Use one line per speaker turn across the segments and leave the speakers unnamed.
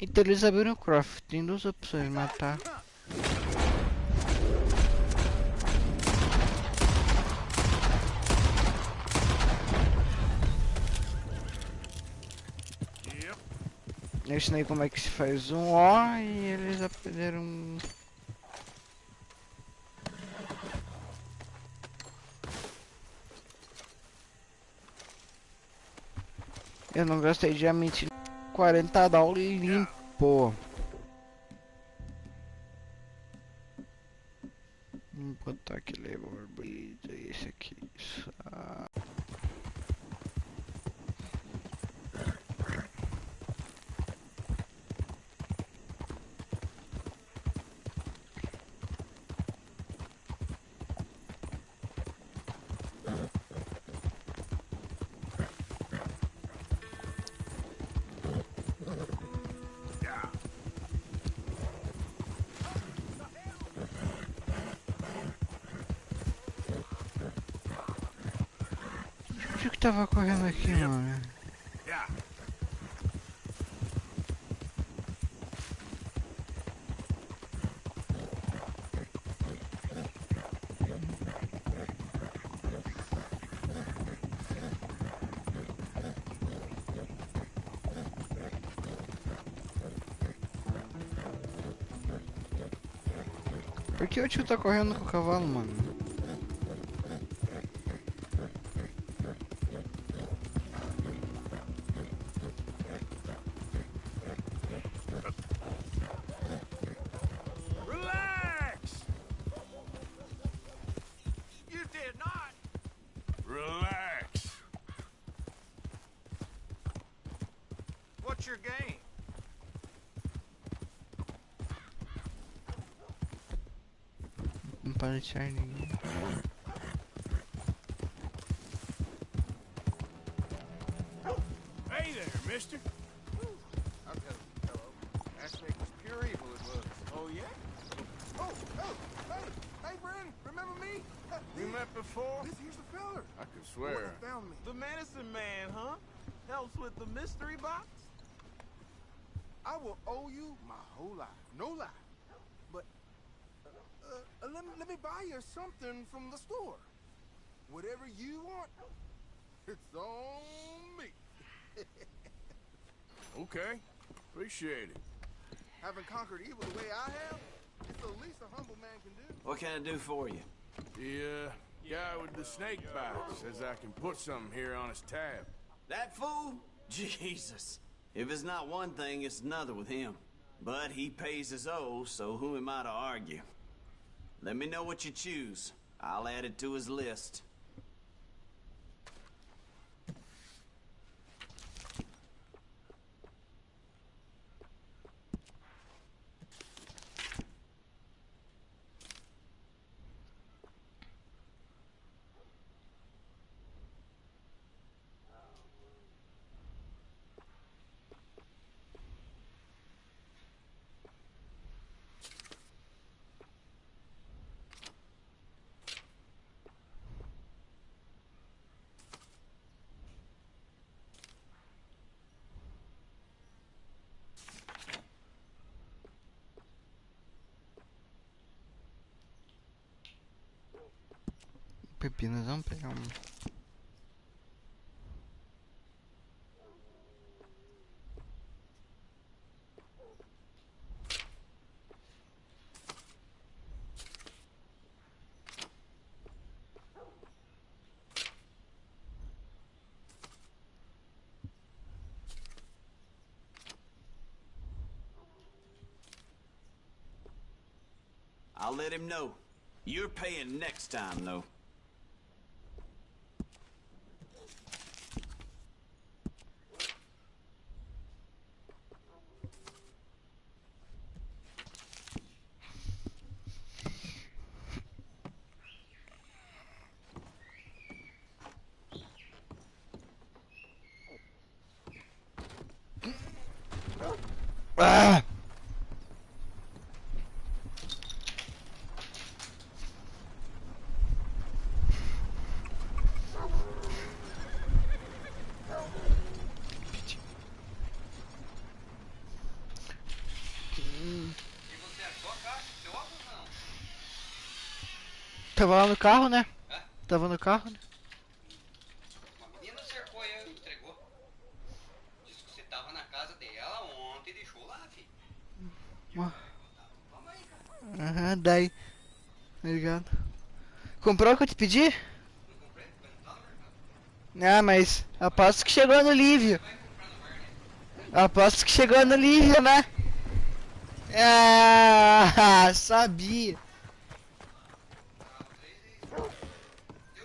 Então eles abriram o craft, tem duas opções, matar. Eu ensinei como é que se faz um O e eles aprenderam. Eu não gostei de amitir 40 dólares e limpou. Vou botar aqui labor breed, esse aqui. O que tava correndo aqui, mano? Por que o tio tá correndo com o cavalo, mano?
Relax! You did not! Relax! What's your game?
Não para de deixar ninguém.
Hey there, mister. I'll tell you, fellow. That snake was pure evil, it was. Oh, yeah?
Oh, hey, Brandon, remember me?
We met before?
Here's the feller.
I could swear.
Found me.
The medicine man, huh? Helps with the mystery box?
I will owe you my whole life, no lie. But let me buy you something from the store. Whatever you want, it's on me.
Okay. Appreciate it.
Having conquered evil the way I have, it's the least a humble man can do.
What can I do for you?
The guy with the snake bite says I can put something here on his tab.
That fool? Jesus. If it's not one thing, it's another with him. But he pays his owe, so who am I to argue? Let me know what you choose. I'll add it to his list.
Pepinos, vamos pegar um.
I'll let him know. You're paying next time, though.
Ah! Tava lá no carro, né?
Hã?
Tava no carro, né?
Uma menina cercou e entregou. Disse que você tava na casa dela ontem e deixou lá, filho. Vamos aí, cara.
Aham, daí. Tá ligado? Comprou o que eu te pedi?
Não comprei, porque não tá no mercado.
Ah, mas aposto que chegou no Lívio.
Vai comprar no bar, né?
Aposto que chegou no Lívio, né? Ah, sabia.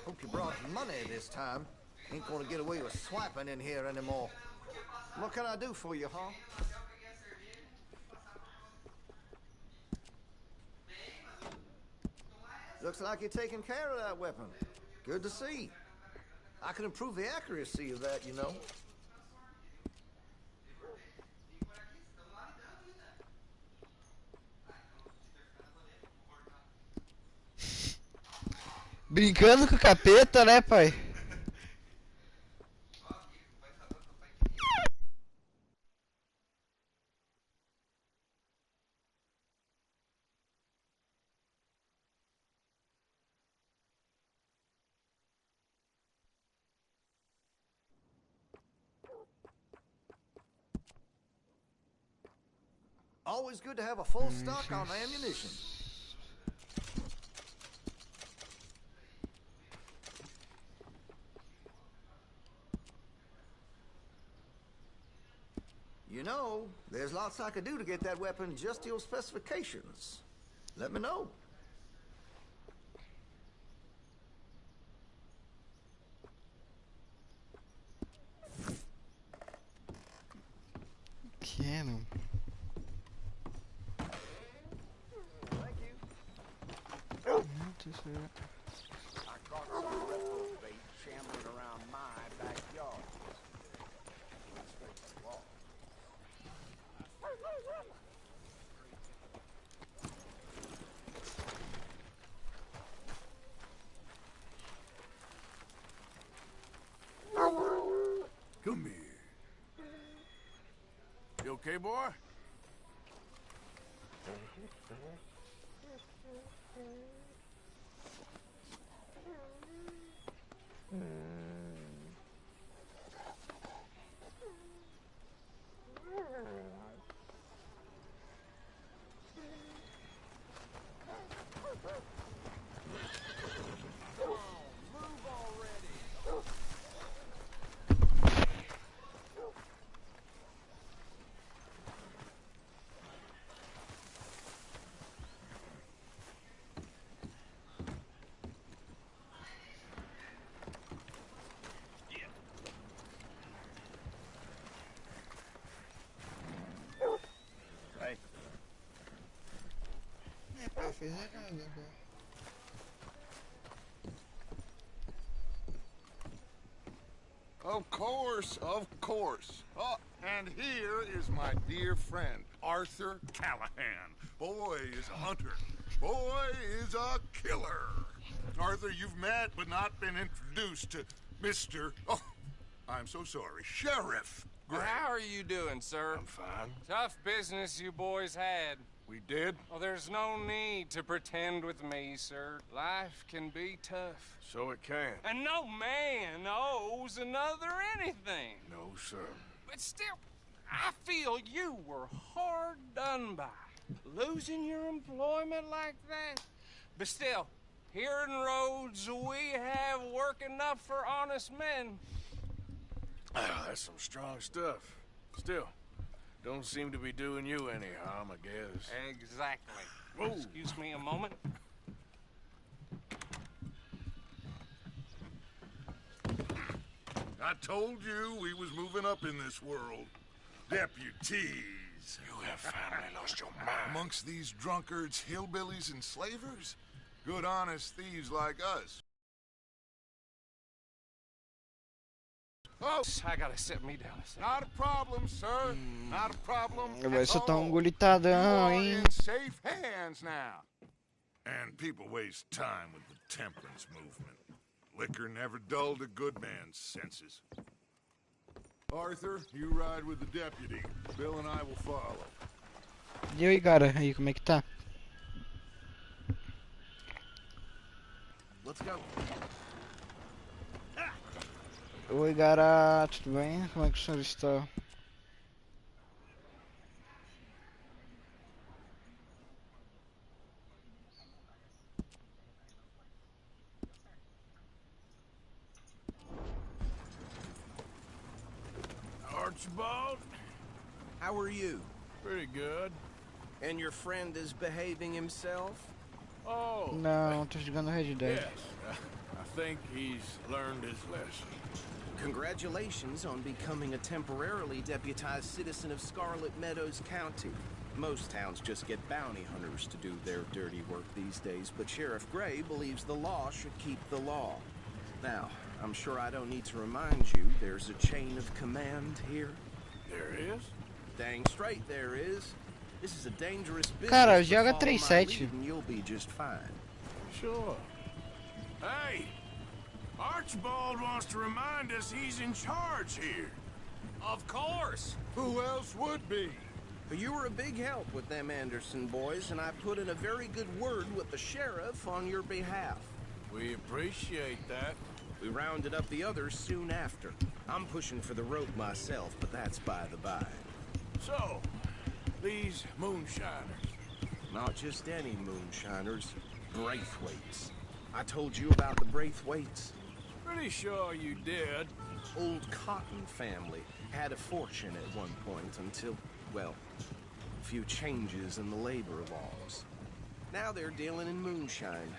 Hope you brought money this time. Ain't gonna get away with swiping in here anymore. What can I do for you, huh? Looks like you're taking care of that weapon. Good to see. I can improve the accuracy of that, you know.
Brincando com o capeta, né, pai?
Always good to have a full stock on ammunition. You know, there's lots I could do to get that weapon just to your specifications. Let me know.
Pequeno.
Thank you. I caught some reprobate shambling around my backyard. Respect the law.
Come here. You okay, boy?
Fez errado agora.
Of course, of course. Oh, and here is my dear friend, Arthur Callahan. Boy is a hunter. Boy is a killer. Arthur, you've met but not been introduced to Mr. Oh, I'm so sorry, Sheriff Gray.
How are you doing, sir?
I'm fine.
Tough business you boys had.
We did?
Well, there's no need to pretend with me, sir. Life can be tough.
So it can.
And no man owes another anything.
No, sir.
But still, I feel you were hard done by. Losing your employment like that. But still, here in Rhodes, we have work enough for honest men.
That's some strong stuff. Still, don't seem to be doing you any harm, I guess.
Exactly.
Whoa.
Excuse me a moment.
I told you we was moving up in this world. Deputies.
You have finally lost your mind.
Amongst these drunkards, hillbillies, and slavers? Good honest thieves like us. Oh,
I gotta sit me down a second.
not a problem, sir. Not a problem
Vai
at
soltar
all.
golitadão,
You are
hein?
in safe hands now. And people waste time with the temperance movement. Liquor never dulled a good man's senses. Arthur, you ride with the deputy. Bill and I will follow.
E aí, cara? Aí, como é que tá?
let's go.
Oi, Gará, tudo bem? Como é que o senhor está?
Archibald?
How are you?
Pretty good.
And your friend is behaving himself?
Oh,
Não, tô jogando Red Dead.
yes. I think he's learned his lesson.
Congratulations on becoming a temporarily deputized citizen of Scarlet Meadows County. Most towns just get bounty hunters to do their dirty work these days, but Sheriff Gray believes the law should keep the law. Now, I'm sure I don't need to remind you there's a chain of command here.
There is?
Dang straight there is. This is a dangerous business.
Cara,
but
joga
follow my
3-7.
lead and you'll be just fine.
Sure. Hey! Archibald wants to remind us he's in charge here.
Of course.
Who else would be?
But you were a big help with them Anderson boys, and I put in a very good word with the sheriff on your behalf.
We appreciate that.
We rounded up the others soon after. I'm pushing for the rope myself, but that's by the by.
So, these moonshiners.
Not just any moonshiners, Braithwaites. I told you about the Braithwaites.
Pretty sure you did.
Old Cotton family had a fortune at one point until, well, a few changes in the labor laws. Now they're dealing in moonshine.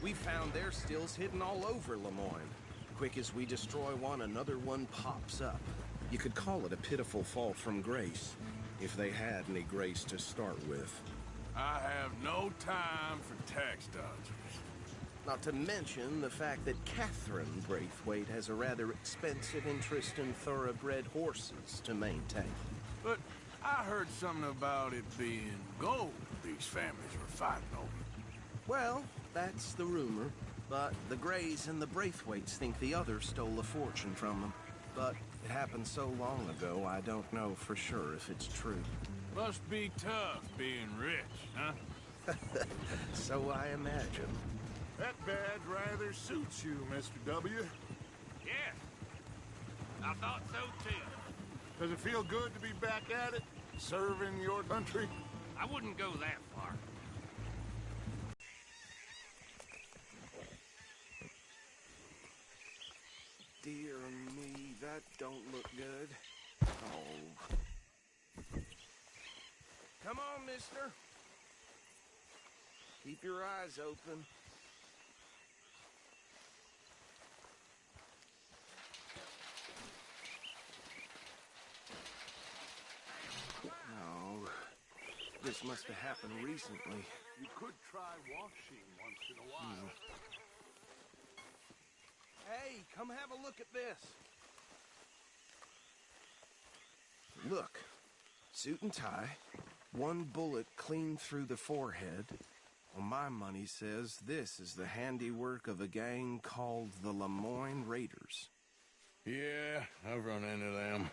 We found their stills hidden all over Lemoyne. Quick as we destroy one, another one pops up. You could call it a pitiful fall from grace, if they had any grace to start with.
I have no time for tax dodgers.
Not to mention the fact that Catherine Braithwaite has a rather expensive interest in thoroughbred horses to maintain.
But I heard something about it being gold these families were fighting over.
Well, that's the rumor. But the Grays and the Braithwaites think the others stole a fortune from them. But it happened so long ago, I don't know for sure if it's true.
Must be tough being rich, huh?
So I imagine.
That badge rather suits you, Mr. W.
Yes. I thought so too.
Does it feel good to be back at it, serving your country?
I wouldn't go that far.
Dear me, that don't look good. Oh. Come on, mister. Keep your eyes open. No. This must have happened recently.
You could try washing once in a while.
Hey, come have a look at this. Look. Suit and tie. One bullet clean through the forehead. Well, my money says this is the handiwork of a gang called the Lemoyne Raiders.
Yeah, I've run into them.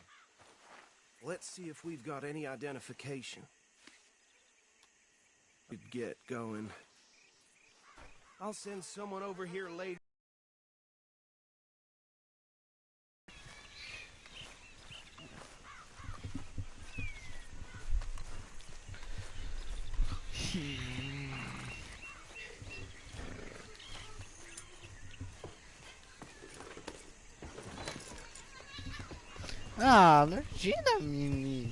Let's see if we've got any identification. We'd get going. I'll send someone over here later.
Ah, legenda, Mimi.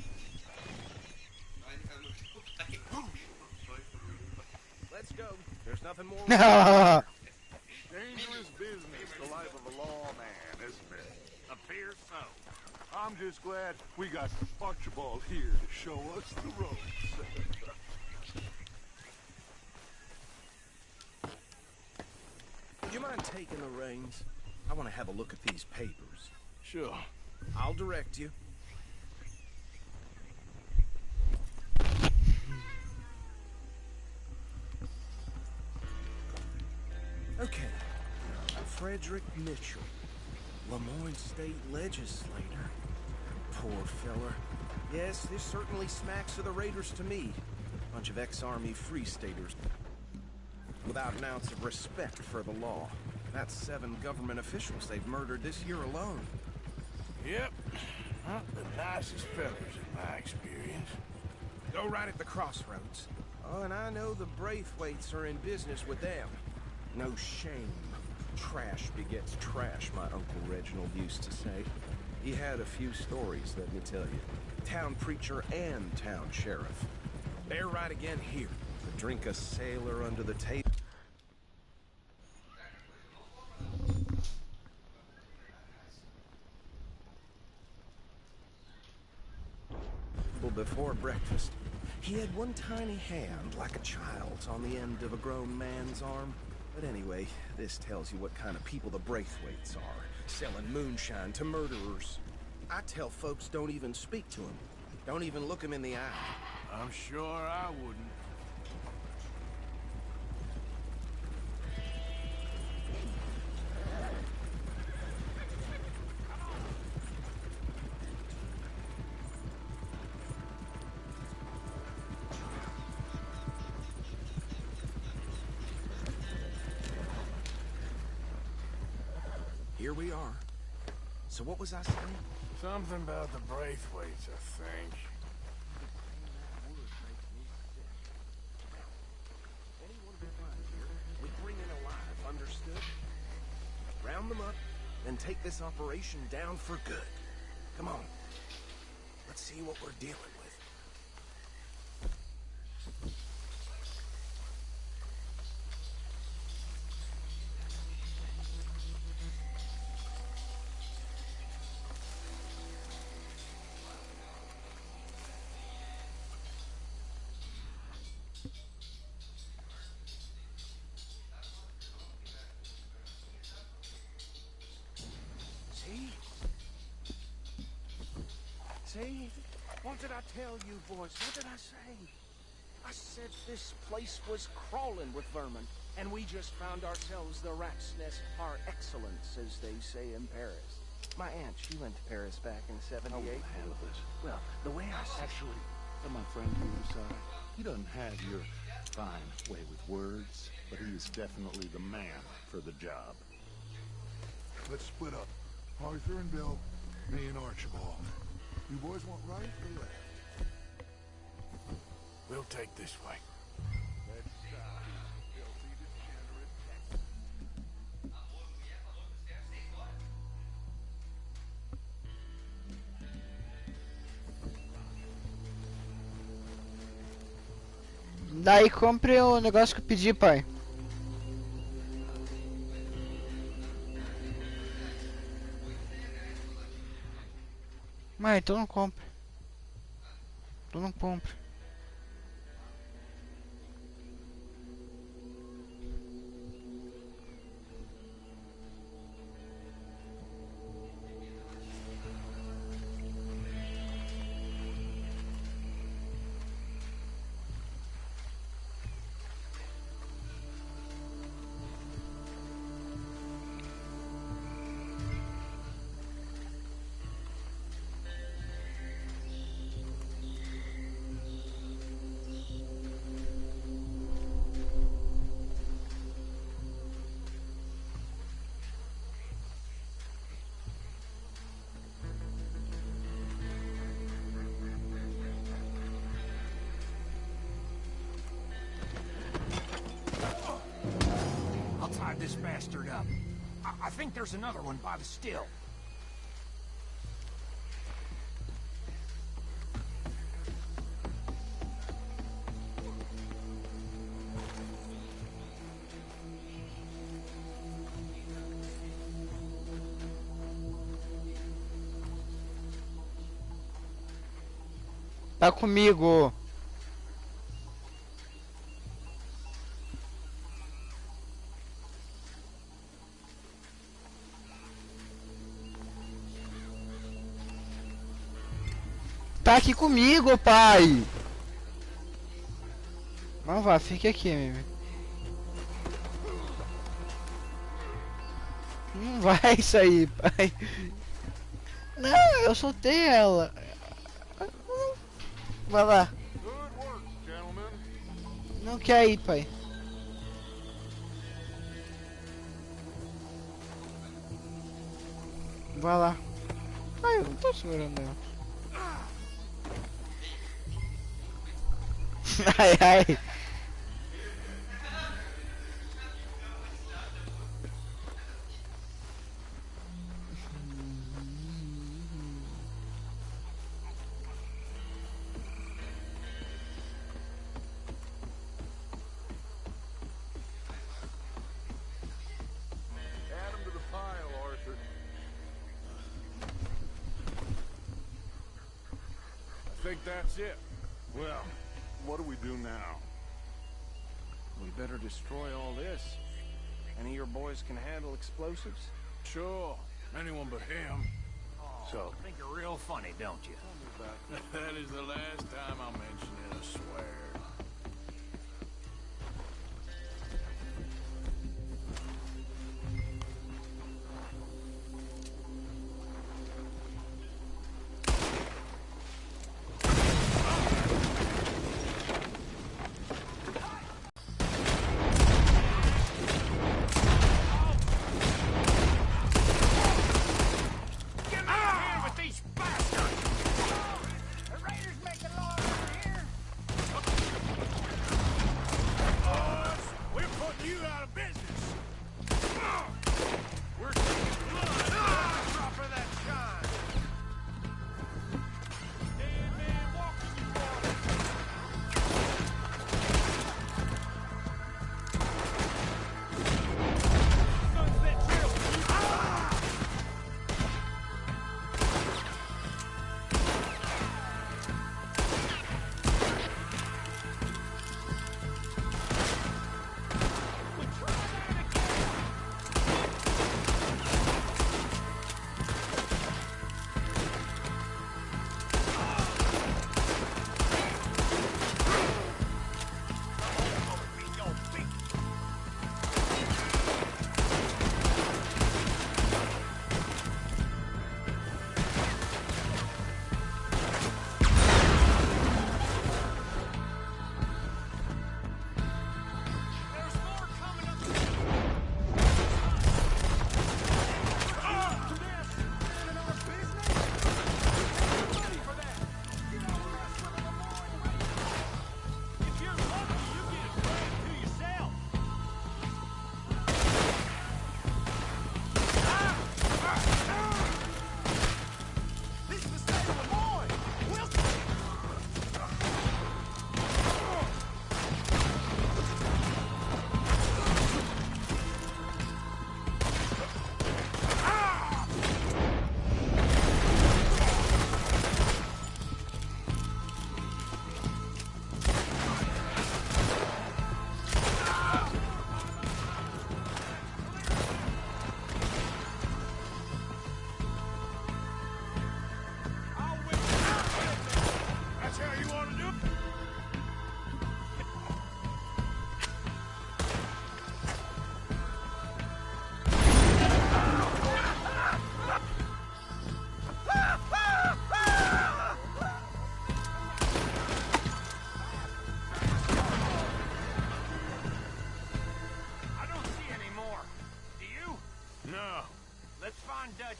Let's go. There's nothing more.
Dangerous business, the life of a lawman, isn't it?
Appears so.
I'm just glad we got Archibald here to show us the ropes.
Would you mind taking the reins? I want to have a look at these papers.
Sure.
I'll direct you. Okay. Frederick Mitchell, Lemoyne State Legislator. Poor feller. Yes, this certainly smacks of the Raiders to me. Bunch of ex-Army Free Staters without an ounce of respect for the law.
That's 7 government officials they've murdered this year alone.
Yep. Not the nicest fellas in my experience.
Go right at the crossroads. Oh, and I know the Braithwaites are in business with them. No shame. Trash begets trash, my Uncle Reginald used to say. He had a few stories, let me tell you. Town preacher and town sheriff. They're right again here. To drink a sailor under the table before breakfast. He had one tiny hand, like a child's, on the end of a grown man's arm. But anyway, this tells you what kind of people the Braithwaites are, selling moonshine to murderers. I tell folks don't even speak to him. Don't even look him in the eye.
I'm sure I wouldn't.
Here we are. So what was I saying?
Something about the Braithwaites, I think.
Anyone we find here, we bring in alive, understood? Round them up, and take this operation down for good. Come on. Let's see what we're dealing with. See? What did I tell you, boys? What did I say? I said this place was crawling with vermin, and we just found ourselves the rat's nest par excellence, as they say in Paris. My aunt, she went to Paris back in '78.
How will I handle this?
Well, the way I said...
Actually, my friend here, he doesn't have your fine way with words, but he is definitely the man for the job.
Let's split up. Arthur and Bill, me and Archibald. You boys want right or left?
We'll take this way.
Let's stop these filthy, degenerate.
Daí compre o negócio que eu pedi, pai. Mas então não compre. Então não compre.
This bastard up. I think there's another one by the still.
Tá comigo. Tá aqui comigo, pai. Não vá, fique aqui, Mimi. Não vai sair, pai. Não, eu soltei ela. Vai lá. Não quer ir, pai. Vai lá. Ai, eu não tô segurando ela. Ai, ai.
Add him to the pile, Arthur. I think that's it.
Well, what do we do now?
We better destroy all this. Any of your boys can handle explosives?
Sure. Anyone but him.
So,
I think you're real funny, don't you?
That is the last time I'll mention it, I swear.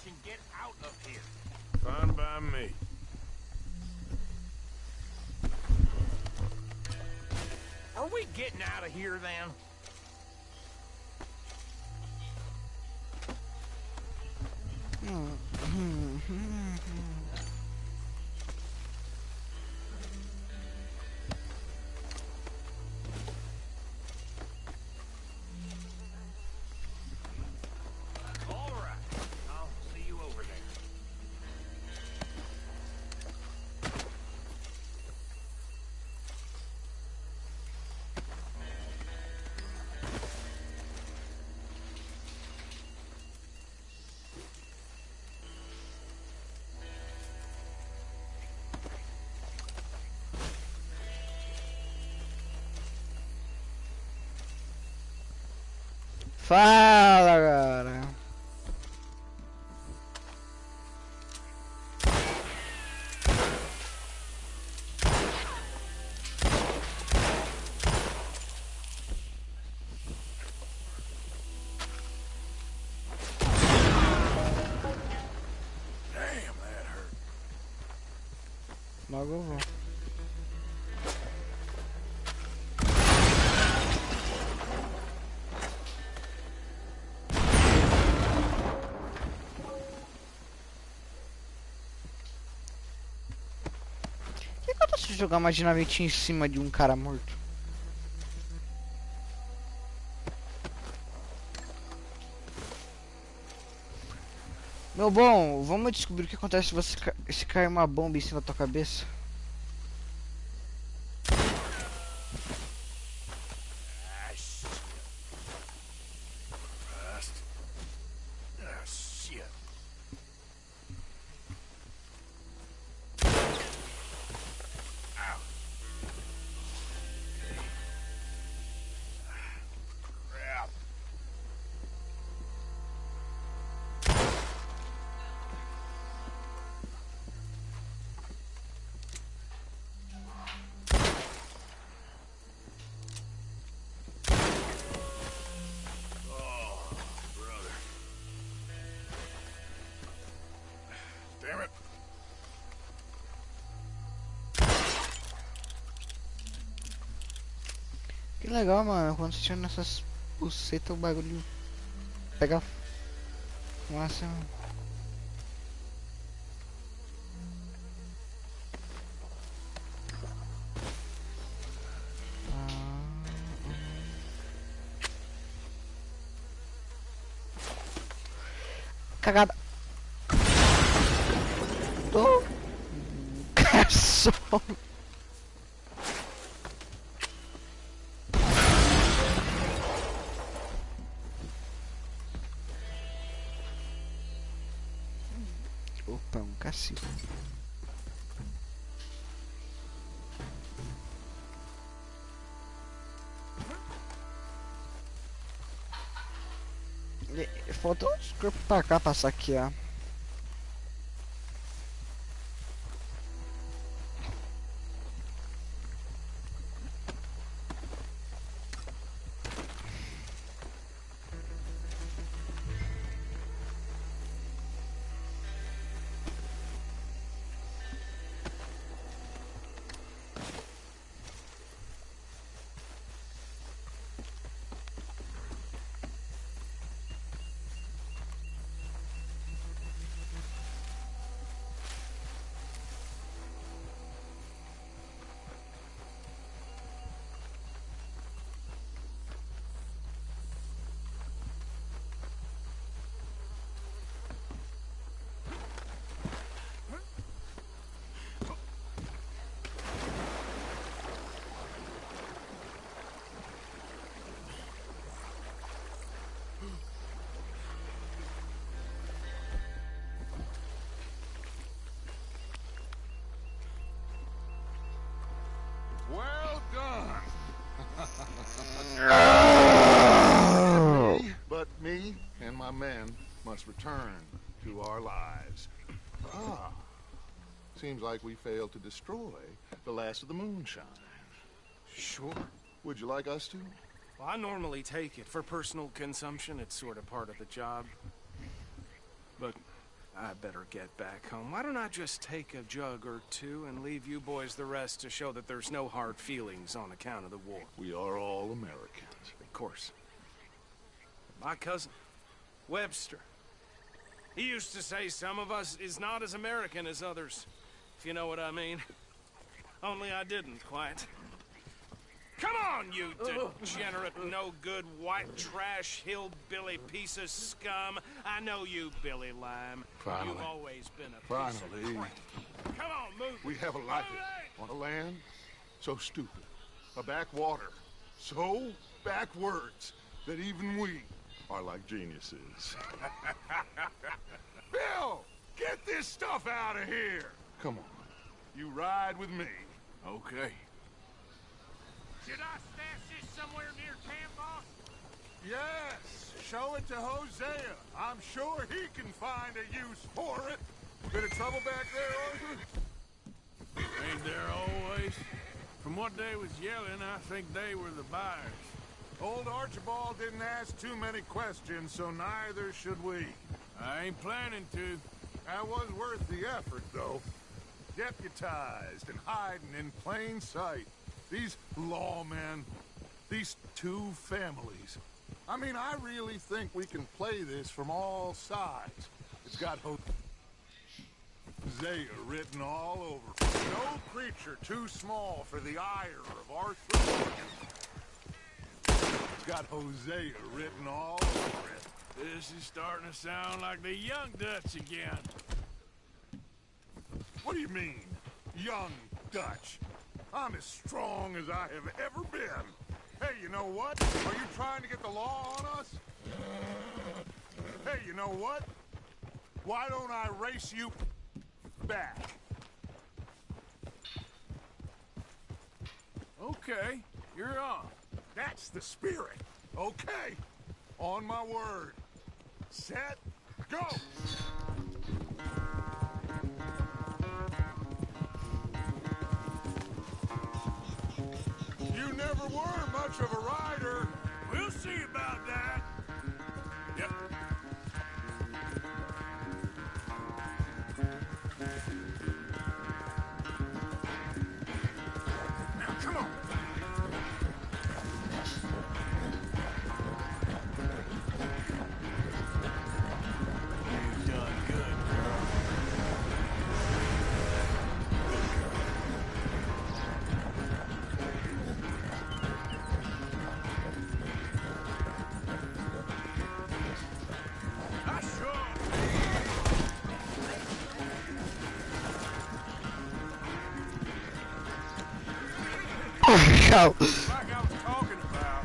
And get out of here.
Fine by me.
Are we getting out of here then? All right. I'll see you over there.
Fala, cara. Logo eu vou. O que acontece se jogar uma dinamite em cima de um cara morto? Meu bom, vamos descobrir o que acontece se você se cair uma bomba em cima da tua cabeça. Que legal, mano. Quando você tira nessas bucetas, o bagulho pega fumaça. Cagada. Tô. Garçom. Opa, um cacique. Faltou uns corpos pra cá pra saquear.
Well done. But me and my men must return to our lives. Ah, seems like we failed to destroy the last of the moonshine.
Sure.
Would you like us to?
Well, I normally take it for personal consumption. It's sort of part of the job. But I better get back home. Why don't I just take a jug or two and leave you boys the rest to show that there's no hard feelings on account of the war?
We are all Americans.
Of course. My cousin, Webster, he used to say some of us is not as American as others, if you know what I mean. Only I didn't quite. Come on, you degenerate, no-good, white trash, hillbilly piece of scum. I know you, Billy Lime.
Finally.
You've always been a piece of crap. Come on, move.
We have a life on a land so stupid, a backwater so backwards that even we are like geniuses. Bill, get this stuff out of here. Come on, you ride with me.
Okay.
Should I stash this somewhere near camp, boss?
Yes, show it to Hosea. I'm sure he can find a use for it. Bit of trouble back there, Arthur?
Ain't there always? From what they was yelling, I think they were the buyers.
Old Archibald didn't ask too many questions, so neither should we.
I ain't planning to.
That was worth the effort, though. deputized and hiding in plain sight. These lawmen, these two families. I mean, I really think we can play this from all sides. It's got Hosea written all over. No creature too small for the ire of Arthur. It's got Hosea written all over it.
This is starting to sound like the Young Dutch again.
What do you mean, young Dutch? I'm as strong as I have ever been. Hey, you know what? Are you trying to get the law on us? Hey, you know what? Why don't I race you back?
Okay, you're on.
That's the spirit. Okay. On my word. Set, go! You never were much of a rider.
We'll see about that. Yep.
Now, come on.
You've done good, girl. I sure.
Oh, cow.
Like I was talking about,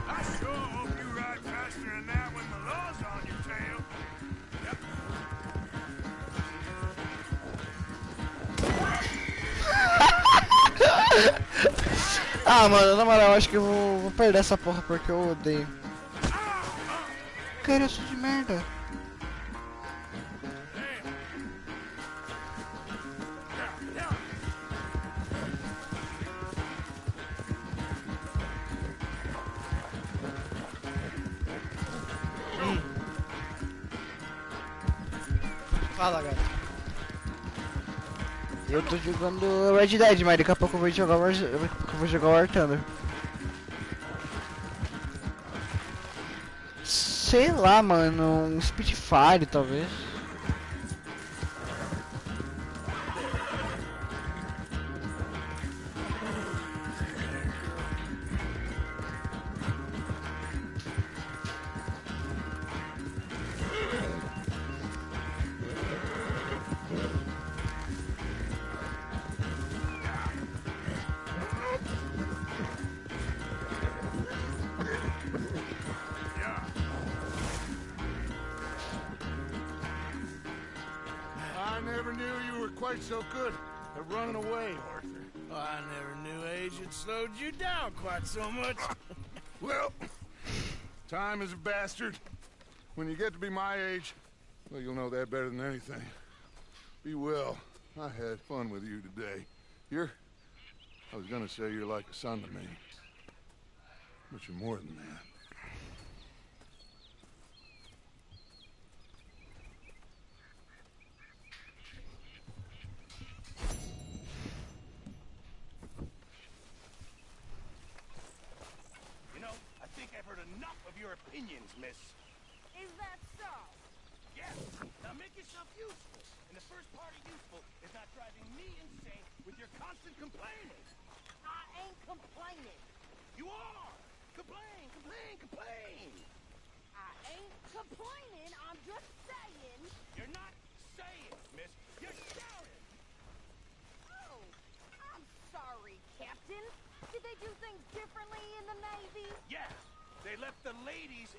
I sure hope you ride faster than that when the law's on your tail. Yep.
Ah, mano, na moral, eu acho que eu vou perder essa porra porque eu odeio. Caroço de merda. Fala, galera. Eu tô jogando Red Dead, mas daqui a pouco eu vou jogar o War Thunder. Sei lá, mano, um Spitfire talvez.
I never knew you were quite so good at running away, Arthur.
I never knew age had slowed you down quite so much.
Well, time is a bastard. When you get to be my age, well, you'll know that better than anything. Be well. I had fun with you today. I was gonna say you're like a son to me. But you're more than that.
You know, I think I've heard enough of your opinions, miss.
Is that so?
Yes. Now make yourself useful. And the first part of useful is not driving me insane with your constant complaining.
I ain't complaining.
You are! Complain, complain, complain!
I ain't complaining. I'm just saying.
You're not saying, miss. You're shouting!
Oh, I'm sorry, Captain. Did they do things differently in the Navy?
Yeah, they left the ladies